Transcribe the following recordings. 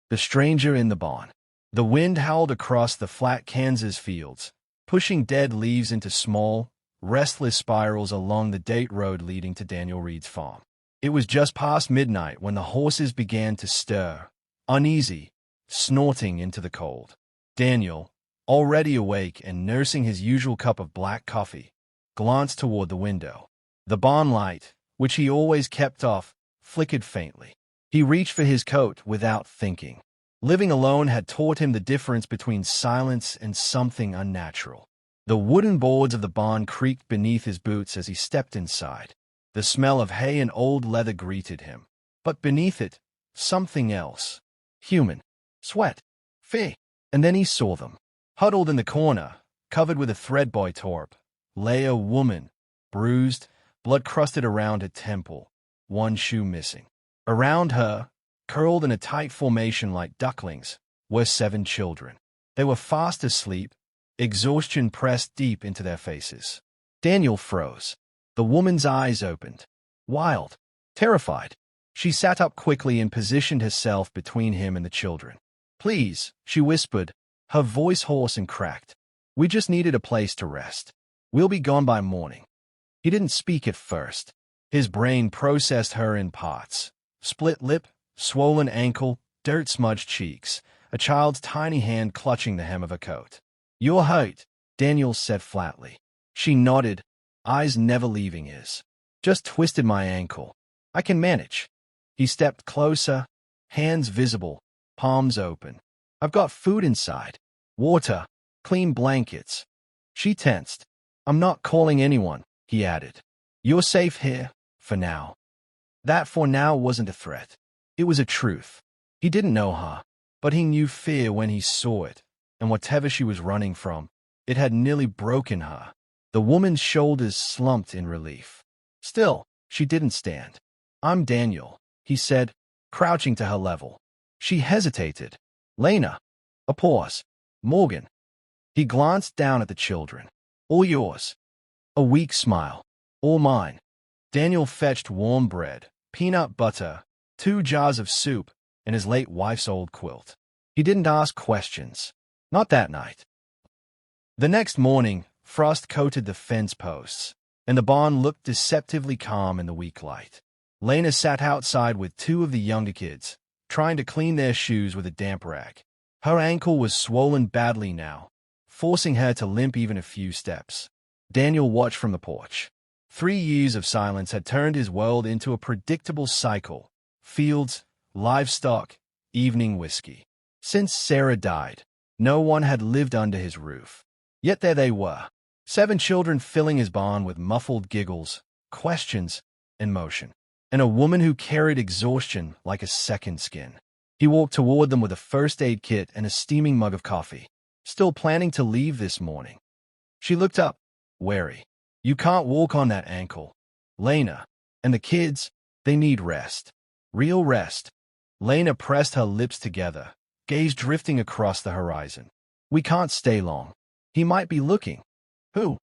The stranger in the barn. The wind howled across the flat Kansas fields, pushing dead leaves into small, restless spirals along the dirt road leading to Daniel Reid's farm. It was just past midnight when the horses began to stir, uneasy, snorting into the cold. Daniel, already awake and nursing his usual cup of black coffee, glanced toward the window. The barn light, which he always kept off, flickered faintly. He reached for his coat without thinking. Living alone had taught him the difference between silence and something unnatural. The wooden boards of the barn creaked beneath his boots as he stepped inside. The smell of hay and old leather greeted him. But beneath it, something else. Human. Sweat. Fear. And then he saw them. Huddled in the corner, covered with a threadbare tarp, lay a woman, bruised, blood-crusted around her temple, one shoe missing. Around her, curled in a tight formation like ducklings, were 7 children. They were fast asleep, exhaustion pressed deep into their faces. Daniel froze. The woman's eyes opened. Wild, terrified. She sat up quickly and positioned herself between him and the children. "Please," she whispered, her voice hoarse and cracked. "We just needed a place to rest. We'll be gone by morning." He didn't speak at first. His brain processed her in parts. Split lip, swollen ankle, dirt-smudged cheeks, a child's tiny hand clutching the hem of her coat. "You're hurt," Daniel said flatly. She nodded, eyes never leaving his. "Just twisted my ankle. I can manage." He stepped closer, hands visible, palms open. "I've got food inside. Water, clean blankets." She tensed. "I'm not calling anyone," he added. "You're safe here, for now." That "for now" wasn't a threat. It was a truth. He didn't know her, but he knew fear when he saw it, and whatever she was running from, it had nearly broken her. The woman's shoulders slumped in relief. Still, she didn't stand. "I'm Daniel," he said, crouching to her level. She hesitated. "Lena." A pause. "Morgan." He glanced down at the children. "All yours." A weak smile. "All mine." Daniel fetched warm bread, peanut butter, 2 jars of soup, and his late wife's old quilt. He didn't ask questions. Not that night. The next morning, frost coated the fence posts, and the barn looked deceptively calm in the weak light. Lena sat outside with 2 of the younger kids, trying to clean their shoes with a damp rag. Her ankle was swollen badly now, forcing her to limp even a few steps. Daniel watched from the porch. 3 years of silence had turned his world into a predictable cycle. Fields, livestock, evening whiskey. Since Sarah died, no one had lived under his roof. Yet there they were, 7 children filling his barn with muffled giggles, questions, and motion, and a woman who carried exhaustion like a second skin. He walked toward them with a first aid kit and a steaming mug of coffee, still planning to leave this morning. She looked up, wary. "You can't walk on that ankle, Lena. And the kids, they need rest. Real rest." Lena pressed her lips together, gaze drifting across the horizon. "We can't stay long. He might be looking." "Who?"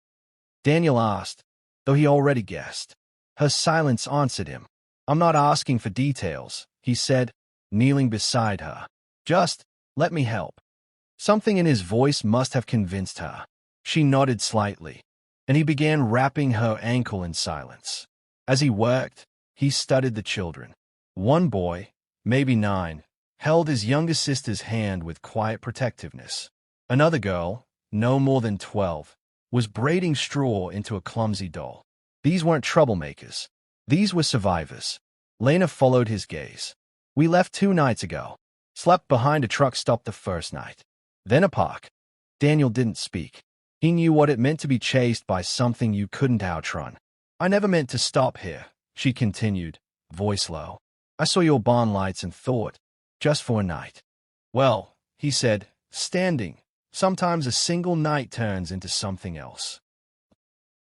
Daniel asked, though he already guessed. Her silence answered him. "I'm not asking for details," he said, kneeling beside her. "Just, let me help." Something in his voice must have convinced her. She nodded slightly, and he began wrapping her ankle in silence. As he worked, he studied the children. One boy, maybe 9, held his younger sister's hand with quiet protectiveness. Another girl, no more than 12, was braiding straw into a clumsy doll. These weren't troublemakers. These were survivors. Lena followed his gaze. "We left 2 nights ago. Slept behind a truck stop the first night. Then a park." Daniel didn't speak. He knew what it meant to be chased by something you couldn't outrun. "I never meant to stop here," she continued, voice low. "I saw your barn lights and thought, just for a night." "Well," he said, standing, "sometimes a single night turns into something else."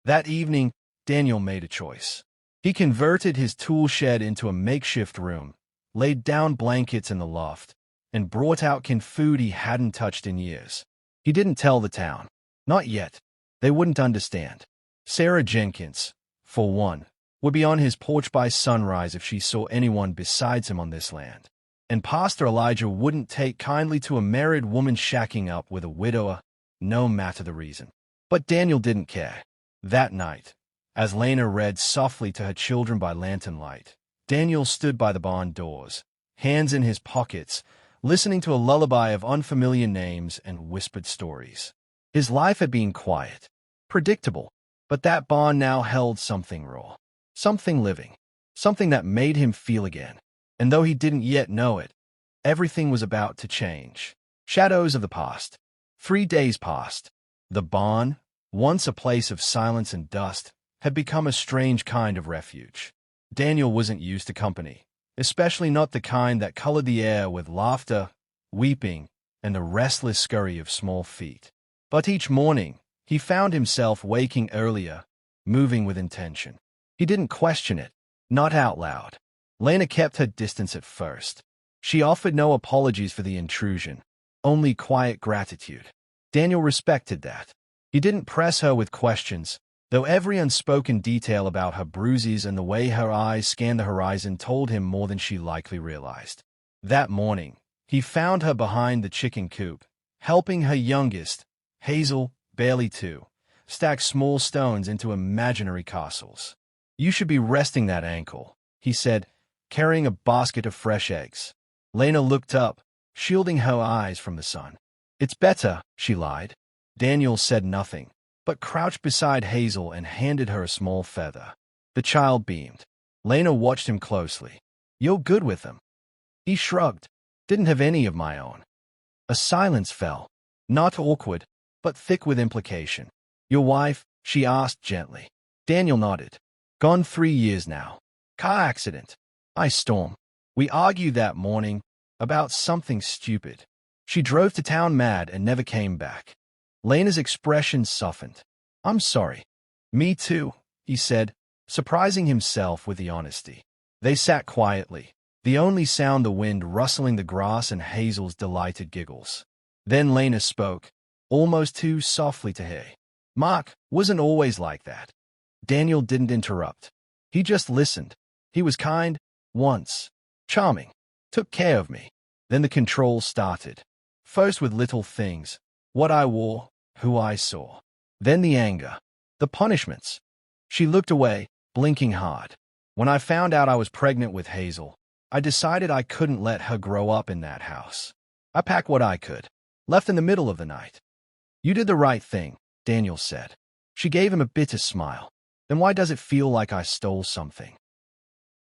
That evening, Daniel made a choice. He converted his tool shed into a makeshift room, laid down blankets in the loft, and brought out canned food he hadn't touched in years. He didn't tell the town. Not yet. They wouldn't understand. Sarah Jenkins, for one, would be on his porch by sunrise if she saw anyone besides him on this land. and Pastor Elijah wouldn't take kindly to a married woman shacking up with a widower, no matter the reason. But Daniel didn't care. That night, as Lena read softly to her children by lantern light, Daniel stood by the barn doors, hands in his pockets, listening to a lullaby of unfamiliar names and whispered stories. His life had been quiet, predictable, but that barn now held something raw, something living, something that made him feel again. And though he didn't yet know it, everything was about to change. Shadows of the past. 3 days passed. The barn, once a place of silence and dust, had become a strange kind of refuge. Daniel wasn't used to company, especially not the kind that colored the air with laughter, weeping, and the restless scurry of small feet. But each morning, he found himself waking earlier, moving with intention. He didn't question it, not out loud. Lena kept her distance at first. She offered no apologies for the intrusion, only quiet gratitude. Daniel respected that. He didn't press her with questions, though every unspoken detail about her bruises and the way her eyes scanned the horizon told him more than she likely realized. That morning, he found her behind the chicken coop, helping her youngest, Hazel, barely 2, stack small stones into imaginary castles. "You should be resting that ankle," he said, carrying a basket of fresh eggs. Lena looked up, shielding her eyes from the sun. "It's better," she lied. Daniel said nothing, but crouched beside Hazel and handed her a small feather. The child beamed. Lena watched him closely. "You're good with them." He shrugged. "Didn't have any of my own." A silence fell, not awkward, but thick with implication. "Your wife?" she asked gently. Daniel nodded. "Gone 3 years now. Car accident. Ice storm. We argued that morning about something stupid. She drove to town mad and never came back." Lena's expression softened. "I'm sorry." "Me too," he said, surprising himself with the honesty. They sat quietly, the only sound the wind rustling the grass and Hazel's delighted giggles. Then Lena spoke, almost too softly to hear. "Mark wasn't always like that." Daniel didn't interrupt. He just listened. "He was kind, once. Charming. Took care of me." Then the control started. First with little things. What I wore, who I saw. Then the anger. The punishments. She looked away, blinking hard. "When I found out I was pregnant with Hazel, I decided I couldn't let her grow up in that house. I packed what I could. Left in the middle of the night." "You did the right thing," Daniel said. She gave him a bitter smile. "Then why does it feel like I stole something?"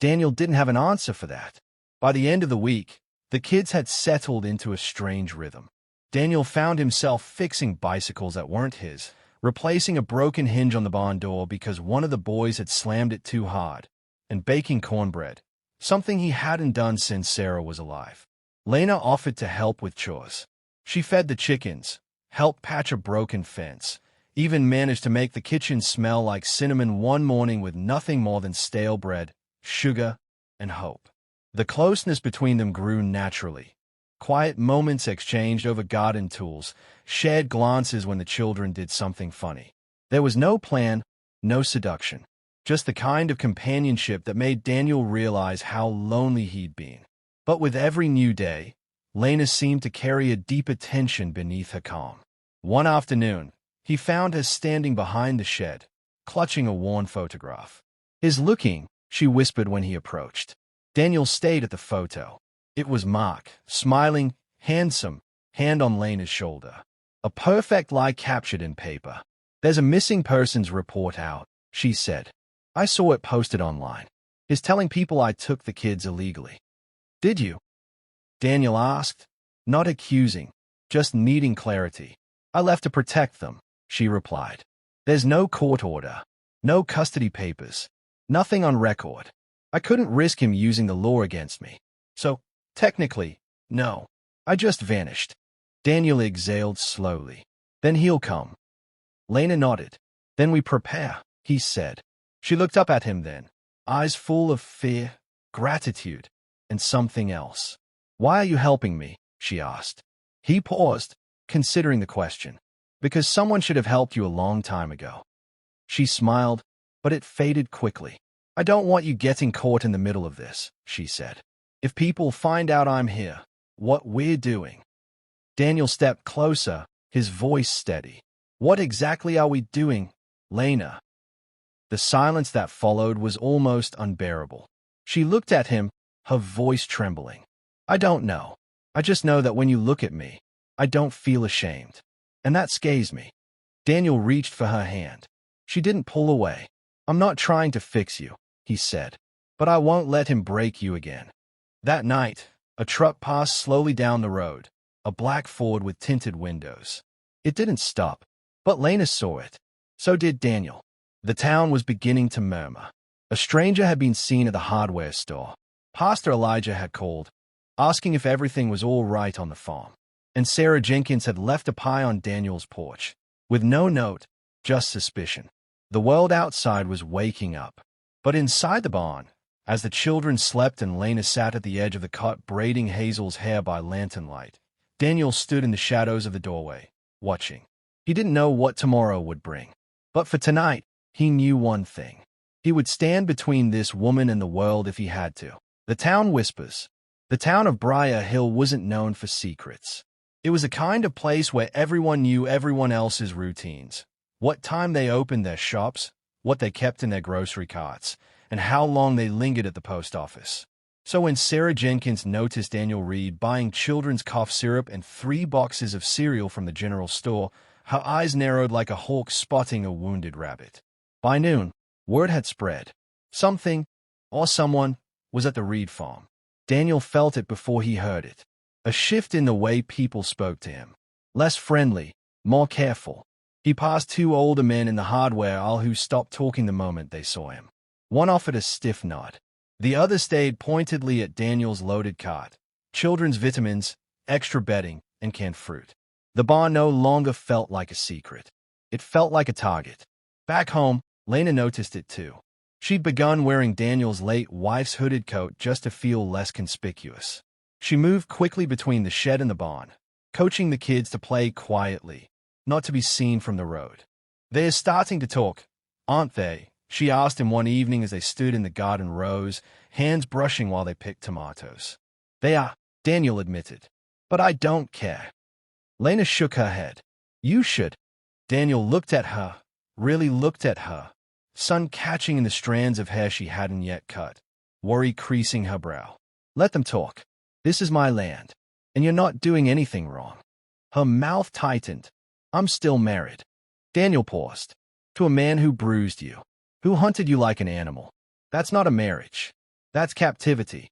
Daniel didn't have an answer for that. By the end of the week, the kids had settled into a strange rhythm. Daniel found himself fixing bicycles that weren't his, replacing a broken hinge on the barn door because one of the boys had slammed it too hard, and baking cornbread, something he hadn't done since Sarah was alive. Lena offered to help with chores. She fed the chickens, helped patch a broken fence, even managed to make the kitchen smell like cinnamon one morning with nothing more than stale bread, sugar, and hope. The closeness between them grew naturally. Quiet moments exchanged over garden tools, shared glances when the children did something funny. There was no plan, no seduction, just the kind of companionship that made Daniel realize how lonely he'd been. But with every new day, Lena seemed to carry a deeper tension beneath her calm. One afternoon, he found her standing behind the shed, clutching a worn photograph. "Is looking," she whispered when he approached. Daniel stayed at the photo. It was Mark, smiling, handsome, hand on Lena's shoulder. A perfect lie captured in paper. "There's a missing persons report out," she said. "I saw it posted online. He's telling people I took the kids illegally." "Did you?" Daniel asked, not accusing, just needing clarity. "I left to protect them," she replied. "There's no court order, no custody papers, nothing on record. I couldn't risk him using the law against me. So, technically, no. I just vanished." Daniel exhaled slowly. "Then he'll come." Lena nodded. "Then we prepare," he said. She looked up at him then, eyes full of fear, gratitude, and something else. "Why are you helping me?" she asked. He paused, considering the question. "Because someone should have helped you a long time ago." She smiled, but it faded quickly. "I don't want you getting caught in the middle of this," she said. If people find out I'm here, what we're doing. Daniel stepped closer, his voice steady. What exactly are we doing, Lena? The silence that followed was almost unbearable. She looked at him, her voice trembling. I don't know. I just know that when you look at me, I don't feel ashamed. And that scares me. Daniel reached for her hand. She didn't pull away. I'm not trying to fix you, he said, but I won't let him break you again. That night, a truck passed slowly down the road, a black Ford with tinted windows. It didn't stop, but Lena saw it. So did Daniel. The town was beginning to murmur. A stranger had been seen at the hardware store. Pastor Elijah had called, asking if everything was all right on the farm. And Sarah Jenkins had left a pie on Daniel's porch, with no note, just suspicion. The world outside was waking up. But inside the barn, as the children slept and Lena sat at the edge of the cot braiding Hazel's hair by lantern light, Daniel stood in the shadows of the doorway, watching. He didn't know what tomorrow would bring. But for tonight, he knew one thing. He would stand between this woman and the world if he had to. The town whispers. The town of Briar Hill wasn't known for secrets. It was a kind of place where everyone knew everyone else's routines. What time they opened their shops, what they kept in their grocery carts, and how long they lingered at the post office. So when Sarah Jenkins noticed Daniel Reid buying children's cough syrup and 3 boxes of cereal from the general store, her eyes narrowed like a hawk spotting a wounded rabbit. By noon, word had spread. Something, or someone, was at the Reid farm. Daniel felt it before he heard it. A shift in the way people spoke to him. Less friendly, more careful. He passed 2 older men in the hardware aisle who stopped talking the moment they saw him. One offered a stiff nod. The other stayed pointedly at Daniel's loaded cart. Children's vitamins, extra bedding, and canned fruit. The barn no longer felt like a secret. It felt like a target. Back home, Lena noticed it too. She'd begun wearing Daniel's late wife's hooded coat just to feel less conspicuous. She moved quickly between the shed and the barn, coaching the kids to play quietly, not to be seen from the road. They're starting to talk, aren't they? She asked him one evening as they stood in the garden rows, hands brushing while they picked tomatoes. They are, Daniel admitted. But I don't care. Lena shook her head. You should. Daniel looked at her, really looked at her, sun catching in the strands of hair she hadn't yet cut, worry creasing her brow. Let them talk. This is my land, and you're not doing anything wrong. Her mouth tightened. I'm still married. Daniel paused. To a man who bruised you, who hunted you like an animal. That's not a marriage. That's captivity.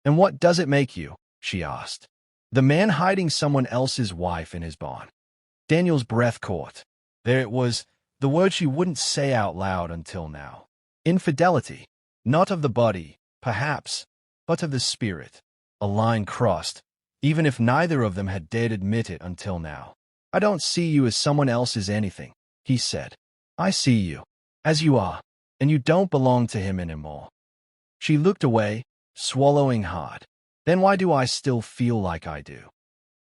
And what does it make you? She asked. The man hiding someone else's wife in his barn. Daniel's breath caught. There it was, the word she wouldn't say out loud until now. Infidelity. Not of the body, perhaps, but of the spirit. A line crossed, even if neither of them had dared admit it until now. I don't see you as someone else's anything, he said. I see you, as you are, and you don't belong to him anymore. She looked away, swallowing hard. Then why do I still feel like I do?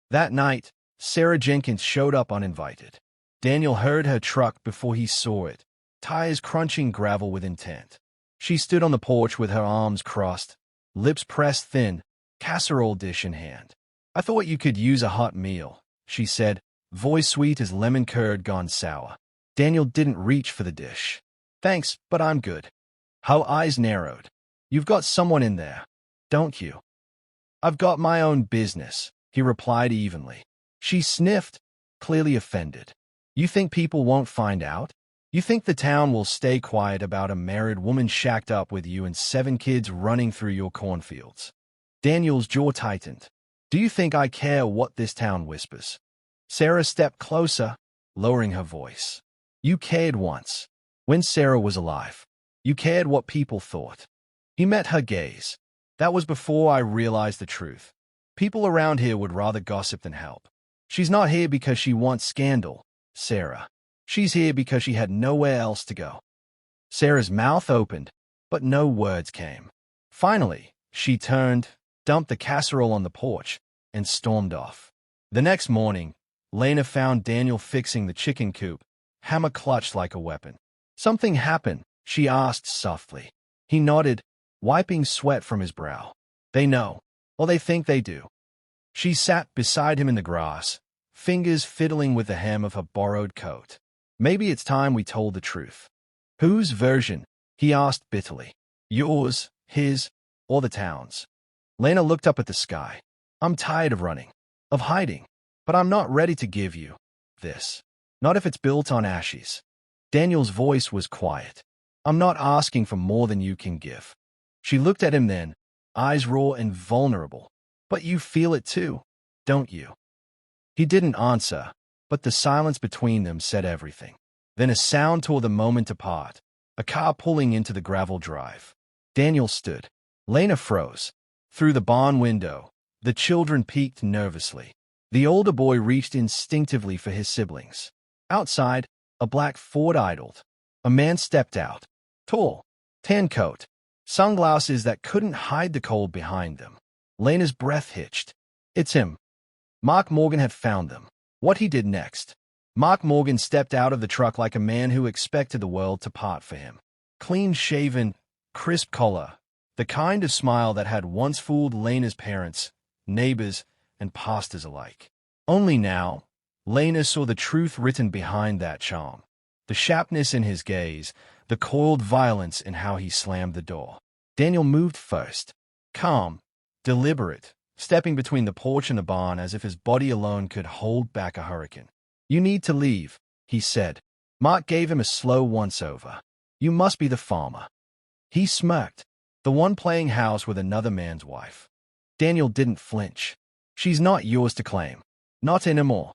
That night, Sarah Jenkins showed up uninvited. Daniel heard her truck before he saw it, tires crunching gravel with intent. She stood on the porch with her arms crossed, lips pressed thin, casserole dish in hand. I thought you could use a hot meal, she said, voice sweet as lemon curd gone sour. Daniel didn't reach for the dish. Thanks, but I'm good. Her eyes narrowed. You've got someone in there, don't you? I've got my own business, he replied evenly. She sniffed, clearly offended. You think people won't find out? You think the town will stay quiet about a married woman shacked up with you and 7 kids running through your cornfields? Daniel's jaw tightened. Do you think I care what this town whispers? Sarah stepped closer, lowering her voice. You cared once. When Sarah was alive. You cared what people thought. He met her gaze. That was before I realized the truth. People around here would rather gossip than help. She's not here because she wants scandal, Sarah. She's here because she had nowhere else to go. Sarah's mouth opened, but no words came. Finally, she turned, dumped the casserole on the porch, and stormed off. The next morning, Lena found Daniel fixing the chicken coop, hammer clutched like a weapon. Something happened, she asked softly. He nodded, wiping sweat from his brow. They know, or they think they do. She sat beside him in the grass, fingers fiddling with the hem of her borrowed coat. Maybe it's time we told the truth. Whose version? He asked bitterly. Yours, his, or the town's? Lena looked up at the sky. I'm tired of running, of hiding, but I'm not ready to give you this. Not if it's built on ashes. Daniel's voice was quiet. I'm not asking for more than you can give. She looked at him then, eyes raw and vulnerable. But you feel it too, don't you? He didn't answer, but the silence between them said everything. Then a sound tore the moment apart, a car pulling into the gravel drive. Daniel stood. Lena froze. Through the barn window, the children peeked nervously. The older boy reached instinctively for his siblings. Outside, a black Ford idled. A man stepped out. Tall, tan coat, sunglasses that couldn't hide the cold behind them. Lena's breath hitched. It's him. Mark Morgan had found them. What he did next. Mark Morgan stepped out of the truck like a man who expected the world to part for him. Clean-shaven, crisp collar, the kind of smile that had once fooled Lena's parents, neighbors, and pastors alike. Only now, Lena saw the truth written behind that charm. The sharpness in his gaze, the coiled violence in how he slammed the door. Daniel moved first. Calm, deliberate, stepping between the porch and the barn as if his body alone could hold back a hurricane. You need to leave, he said. Mark gave him a slow once-over. You must be the farmer. He smirked. The one playing house with another man's wife. Daniel didn't flinch. She's not yours to claim. Not anymore.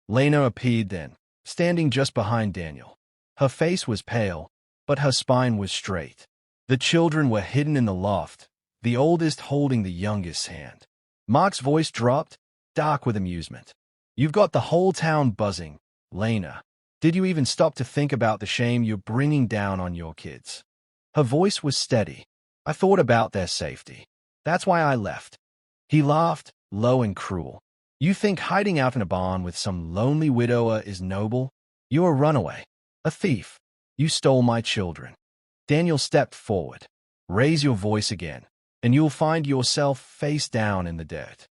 Lena appeared then, standing just behind Daniel. Her face was pale, but her spine was straight. The children were hidden in the loft, the oldest holding the youngest's hand. Mark's voice dropped, dark with amusement. You've got the whole town buzzing, Lena. Did you even stop to think about the shame you're bringing down on your kids? Her voice was steady. I thought about their safety. That's why I left. He laughed, low and cruel. You think hiding out in a barn with some lonely widower is noble? You're a runaway, a thief. You stole my children. Daniel stepped forward. Raise your voice again, and you'll find yourself face down in the dirt.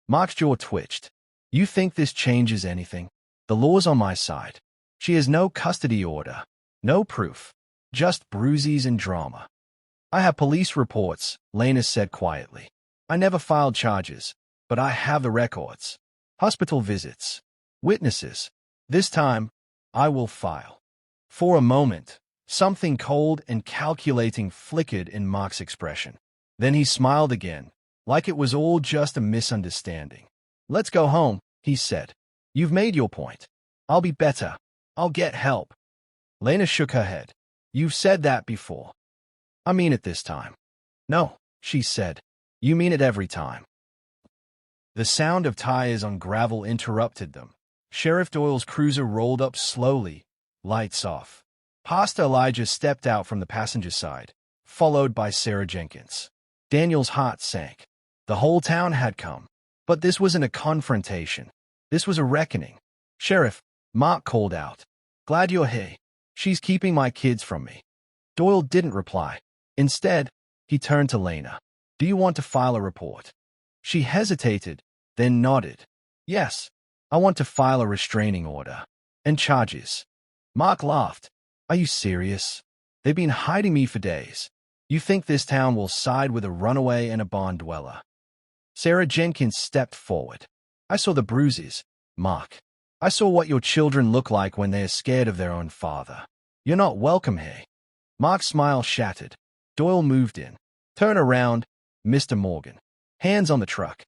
Mark's jaw twitched. You think this changes anything? The law's on my side. She has no custody order, no proof, just bruises and drama. I have police reports, Lena said quietly. I never filed charges, but I have the records. Hospital visits, witnesses. This time, I will file. For a moment, something cold and calculating flickered in Mark's expression. Then he smiled again, like it was all just a misunderstanding. Let's go home, he said. You've made your point. I'll be better. I'll get help. Lena shook her head. You've said that before. I mean it this time. No, she said. You mean it every time. The sound of tires on gravel interrupted them. Sheriff Doyle's cruiser rolled up slowly, lights off. Pastor Elijah stepped out from the passenger side, followed by Sarah Jenkins. Daniel's heart sank. The whole town had come. But this wasn't a confrontation. This was a reckoning. Sheriff, Mark called out. Glad you're here. She's keeping my kids from me. Doyle didn't reply. Instead, he turned to Lena. Do you want to file a report? She hesitated, then nodded. Yes, I want to file a restraining order. And charges. Mark laughed. Are you serious? They've been hiding me for days. You think this town will side with a runaway and a barn dweller? Sarah Jenkins stepped forward. I saw the bruises, Mark. I saw what your children look like when they're scared of their own father. You're not welcome here. Mark's smile shattered. Doyle moved in. Turn around, Mr. Morgan. Hands on the truck.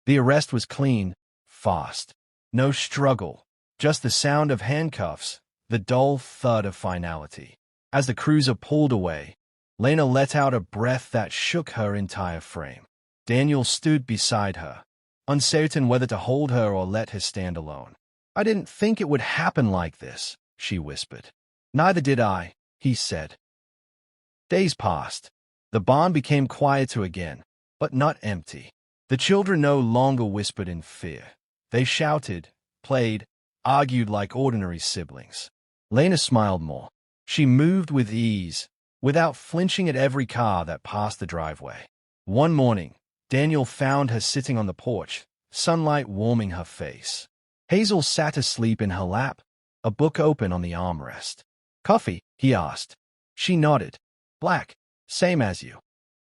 The arrest was clean, fast. No struggle, just the sound of handcuffs, the dull thud of finality. As the cruiser pulled away, Lena let out a breath that shook her entire frame. Daniel stood beside her, uncertain whether to hold her or let her stand alone. I didn't think it would happen like this, she whispered. Neither did I, he said. Days passed. The barn became quieter again, but not empty. The children no longer whispered in fear. They shouted, played, argued like ordinary siblings. Lena smiled more. She moved with ease, without flinching at every car that passed the driveway. One morning, Daniel found her sitting on the porch, sunlight warming her face. Hazel sat asleep in her lap, a book open on the armrest. "Coffee?" he asked. She nodded. "Black, same as you."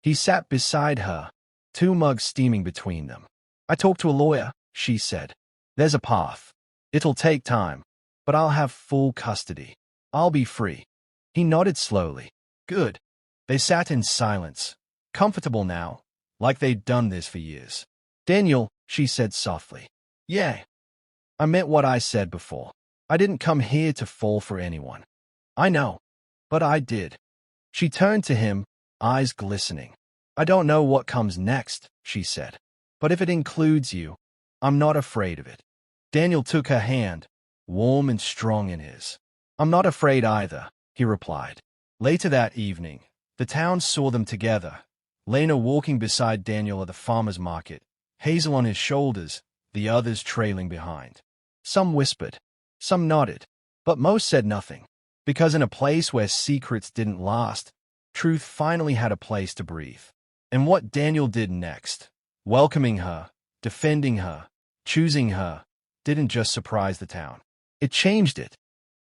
He sat beside her, 2 mugs steaming between them. "I talked to a lawyer," she said. "There's a path. It'll take time, but I'll have full custody. I'll be free." He nodded slowly. "Good." They sat in silence, comfortable now, like they'd done this for years. "Daniel," she said softly. "Yeah. I meant what I said before. I didn't come here to fall for anyone. I know. But I did." She turned to him, eyes glistening. "I don't know what comes next," she said. "But if it includes you, I'm not afraid of it." Daniel took her hand, warm and strong in his. "I'm not afraid either," he replied. Later that evening, the town saw them together, Lena walking beside Daniel at the farmer's market, Hazel on his shoulders, the others trailing behind. Some whispered, some nodded, but most said nothing, because in a place where secrets didn't last, truth finally had a place to breathe. And what Daniel did next, welcoming her, defending her, choosing her, didn't just surprise the town. It changed it.